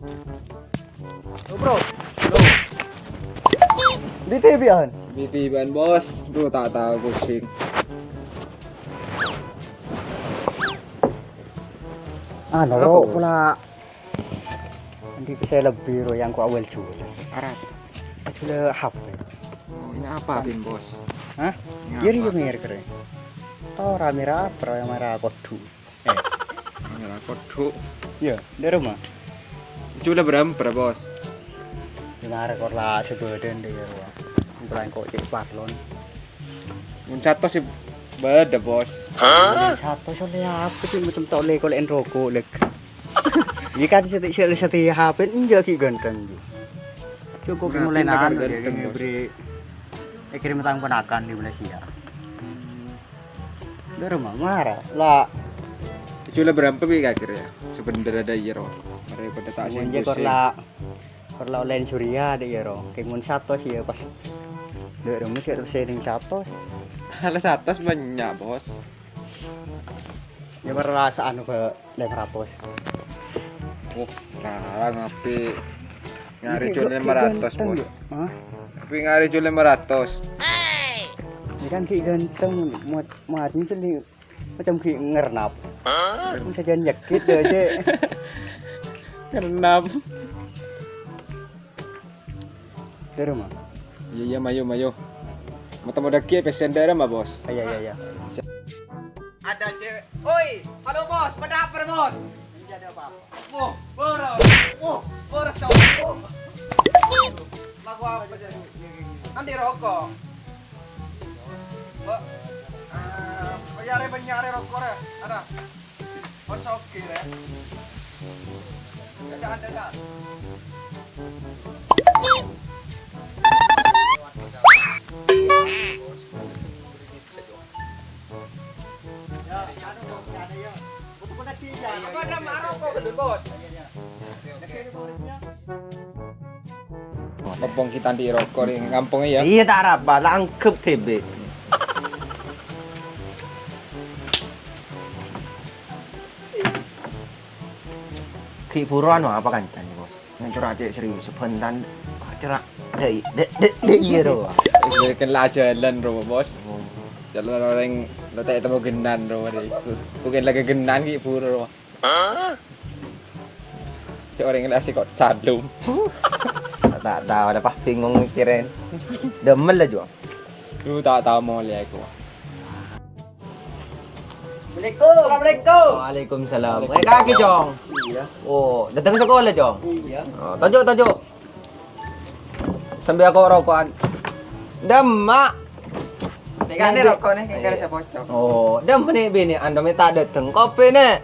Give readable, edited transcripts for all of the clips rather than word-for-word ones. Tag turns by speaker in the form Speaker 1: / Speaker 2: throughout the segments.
Speaker 1: Oh, bro. Loh. BTV-an.
Speaker 2: BTV-an bos. Duh tak tahu pusing.
Speaker 1: Noro pula. Nanti bisa lebih ro yang ku awal jual.
Speaker 2: Arab.
Speaker 1: Jual HP.
Speaker 2: Oh, ini apa Bin bos?
Speaker 1: Hah?
Speaker 2: Ini
Speaker 1: Jadi
Speaker 2: apa?
Speaker 1: yo mir kere. Oh, ramira pro yang merah kodu.
Speaker 2: Ini lah kodok.
Speaker 1: Iya, di rumah.
Speaker 2: Cula berapa bos?
Speaker 1: Dimana kok lah sebeden di rumah. Bulan kok cek patlon.
Speaker 2: Muncato sih beda bos.
Speaker 1: Satu soalnya apa sih macam tak boleh kalau rokok lek. Jika setiap HP enggak ki ganteng. Cukup
Speaker 2: Berarti
Speaker 1: mulai
Speaker 2: makan
Speaker 1: nang
Speaker 2: ganteng,
Speaker 1: dia
Speaker 2: Bos.
Speaker 1: beri kirim tang penakan di Malaysia. Di rumah marah lah.
Speaker 2: Cula berapa bi kira ya? Sebenarnya ada iro. Daripada tak sih
Speaker 1: Munje korla online Surya de ro. Kayak mun satu sih ya pas. Di rumah sih ada sharing satu.
Speaker 2: Alas atas banyak bos.
Speaker 1: Ya perasaan ke 500.
Speaker 2: Oh, sekarang api ngari cula 500 bos.
Speaker 1: Hah?
Speaker 2: Api ngari cula 500.
Speaker 1: Ini kan ki ganteng muat ini sih macam ki ngernap. Bisa jangan nyakit deh aja.
Speaker 2: Kenapa?
Speaker 1: Di rumah.
Speaker 2: Iya mayo. Mau daki pesen daerah mah bos.
Speaker 1: Iya.
Speaker 3: Ada cewek. Oi, halo bos, pada apa bos?
Speaker 1: Tidak ada apa-apa.
Speaker 3: Boros. Boros dong. Lagu apa jadi? Nanti rokok. Bayar banyak rokok ya. Ada. Oke ya. Bisa ada kan? Apa ada maroko belum bos?
Speaker 2: Kepong kita di rokok di kampungnya ya.
Speaker 3: Iya tak apa, langkep TB. Ki buruan apa kan tadi bos? Ngancur aja serius sebentar cerak. Dek iya doh.
Speaker 2: Itu kan lah jalan bro bos. Jalan orang letak temu genan bro tadi. Bukan lagi genan ki buru. Si orang yang asik kok sadum.
Speaker 3: Tak tahu ada pas bingung mikirin. Demel lah juga.
Speaker 2: Lu tak tahu mau lihat aku.
Speaker 3: Assalamualaikum. Waalaikumsalam. Eh kaki Jong.
Speaker 1: Iya.
Speaker 3: Oh, datang sekolah Jong.
Speaker 1: Iya.
Speaker 3: Oh, tajuk. Sambil aku rokokan. Demak.
Speaker 2: Kan ni rokok ni kan saya bocor.
Speaker 3: Oh, dem ni bini anda minta datang kopi ni.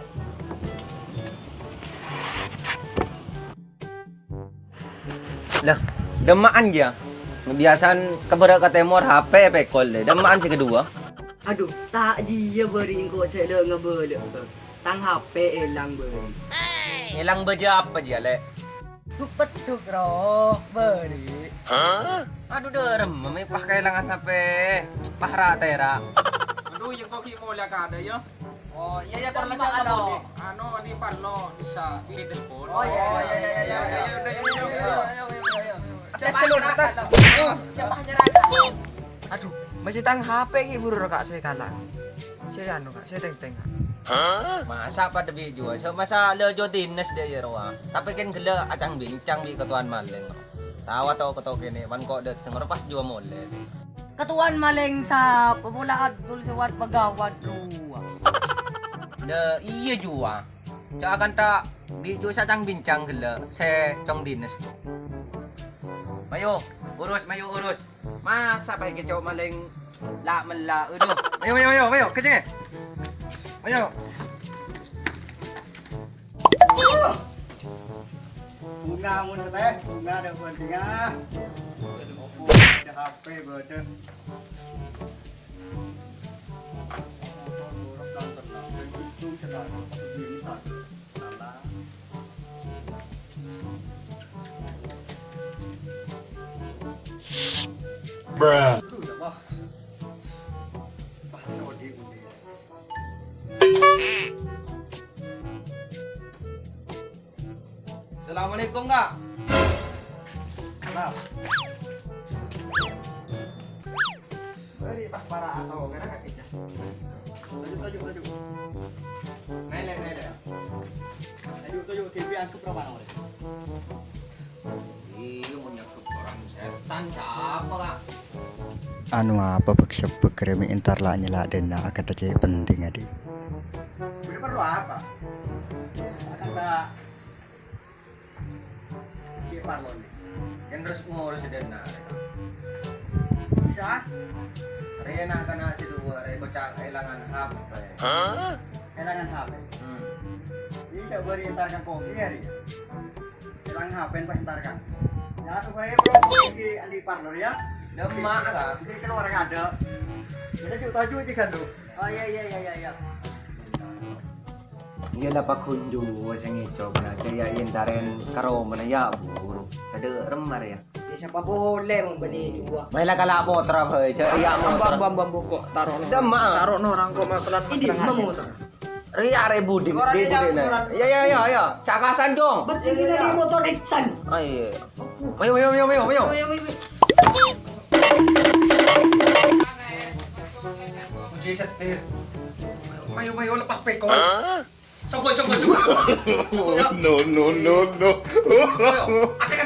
Speaker 3: Lah, demaan dia. Kebiasaan keberak ke timur HP pekol deh. Demaan si kedua.
Speaker 4: Aduh, tak dia beri kau saya ngebelak tu. Tang HP elang beri.
Speaker 3: Hilang beja apa dia le?
Speaker 4: Betul roh beri.
Speaker 3: Aduh derem, mami pah kehilangan HP. Pah tera.
Speaker 5: Aduh, yang kau mau lihat ada ya?
Speaker 3: Oh, iya
Speaker 4: Perlu ano?
Speaker 5: Ano, ni Parlo bisa di telepon.
Speaker 4: Oh iya.
Speaker 3: Atas keluar atas.
Speaker 4: Cepat nyerahkan.
Speaker 3: Aduh, masih tang HP ki buru kak saya kalah. Saya anu kak, saya teng-teng. Masa pada bi jual, so masa lejo dinas dia ya rawa. Tapi kan gila acang bincang bi ketuan maling. Tawa tau ketok kene, wan kok dateng pas jual mole.
Speaker 4: Ketuan maling sa pemulaan dulu sewat pegawat ruang.
Speaker 3: Iya jua. Cak akan tak bi jual acang bincang gila, saya cong dinas tu. Mayo, urus. Masa pa cowok maling la mela udah. Mayo, kecil. Mayo.
Speaker 1: Bunga mun teh, bunga ada bunga. Ada HP bade. Bruh.
Speaker 3: Assalamualaikum kak.
Speaker 1: Maaf. Beri pak para atau kena kakeknya. Tujuk.
Speaker 3: Naik.
Speaker 1: Tujuk TV aku berapa nomor?
Speaker 3: Iya mau nyangkut orang setan siapa kak?
Speaker 1: Anu apa sebab kremi entar lah nyela dan akan terjadi penting adi. Udah perlu apa? Akan mbak. Ki parlon.
Speaker 3: Yang terus ngurus dana.
Speaker 1: Bisa?
Speaker 3: Rena kena situ kocak kehilangan HP.
Speaker 1: Kehilangan HP. Bisa beri entarkan kopi hari. Kehilangan HP pak entarkan. Ya tuh saya belum di andi parlor ya.
Speaker 3: Demak kak.
Speaker 1: Ini keluar ada. Kita tahu juga kan tuh.
Speaker 4: Oh iya.
Speaker 3: Iya dapat kunjung sing coba caya intaren karo mana ya buru. Ada remar ya.
Speaker 4: Ya, siapa boleh membeli juga.
Speaker 3: Baiklah kalau motor apa caya motor.
Speaker 4: Bam kok taruh no.
Speaker 3: Demak.
Speaker 4: Taruh no orang kok makan. Ini mau motor.
Speaker 3: Ria budi
Speaker 4: Orang
Speaker 3: di
Speaker 4: dia
Speaker 3: budi
Speaker 4: orang.
Speaker 3: Ya. Cakasan dong.
Speaker 4: Betul ini di motor Dixon.
Speaker 3: Oh iya. Mayo. Uji setir. Mayo lepas pekol. Songgoy.
Speaker 6: No.
Speaker 3: Ate.